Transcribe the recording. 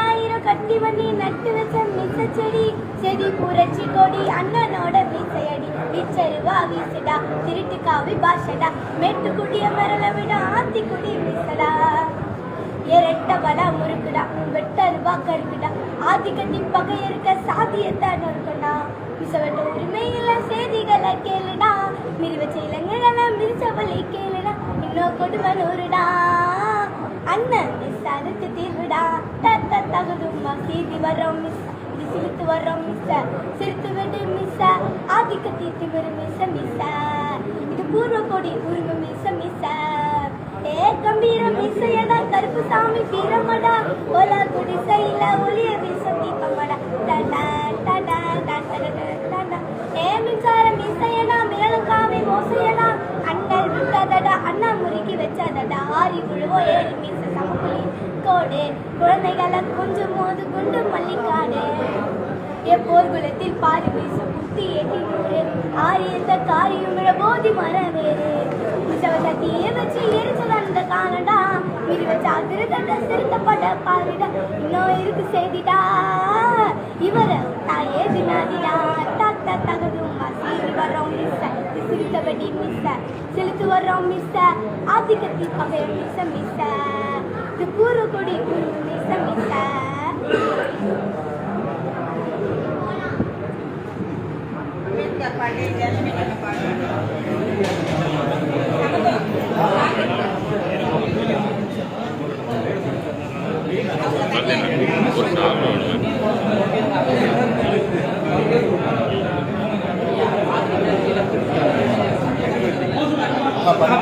ஆயிரம் கட்டி பண்ணி நட்டு வச்ச மிச்ச செடி செடி புரட்சி கொடி அண்ணனோட மீசையடி வீச்சருவா வீசடா திருட்டு காவி பாஷடா மேட்டுக்குடிய மரல விட ஆத்திக்குடி மீசடா ஏரெட்ட பலா முறுக்குடா வெட்டருவா கருக்குடா ஆதிக்கத்தி பகை இருக்க சாதியத்தான் இருக்குடா மிசவட்ட உரிமையில செய்திகளை கேளுடா மிரி வச்ச இளைஞர்களை மிரிச்சவளை கேளுடா இன்னும் கொடுமை நூறுடா அண்ணன் மிஸ் அதுக்கு தீர்வுடா தகுதுமா சீதி வர்றோம் மிஸ் இது சிரித்து வர்றோம் மிஸ் சிரித்து விடு மிஸ் ஆதிக்கத்தி திமிரு மிஸ் மிஸ் இது பூர்வ கொடி உருவ மிஸ் மிஸ் ஏ கம்பீர மிஸ்ஸையடா கருப்பு சாமி வீரமடா ஓலா குடி சைல ஒளிய வீசம் தீபமடா டடா டடா டடா ஏ மின்சார மிஸ்ஸையடா மிரளுக்காவை மோசையடா அண்ணல் விட்டதடா அண்ணா முறுக்கி வச்சதடா ஆரி விழுவோ ஏறி மீச சமக்குழி கோடு குழந்தைகளை கொஞ்சம் மோது குண்டு மல்லிக்காடு எப்போர்குலத்தில் பாரி வீச புத்தி ஏற்றி நூறு ஆரியத்த காரியுமிழ போதி மர வேறு தீய வச்சு எரிச்சல் அந்த காணடா மிரி வச்சு அதிருத்த சிறுத்தப்பட்ட பாருடா இன்னும் இருக்கு செய்திடா இவரை தாயே தினாதிடா தாத்தா தகுதுமா சீதி வர்றோம் மிஸ் சிரித்த வெடி மிஸ் செலுத்து வர்றோம் மிஸ் ஆதிக்கத்தி பகைய மிஸ் மிஸ் இது பூர்வ கொடி குரு மிஸ் மிஸ் Apa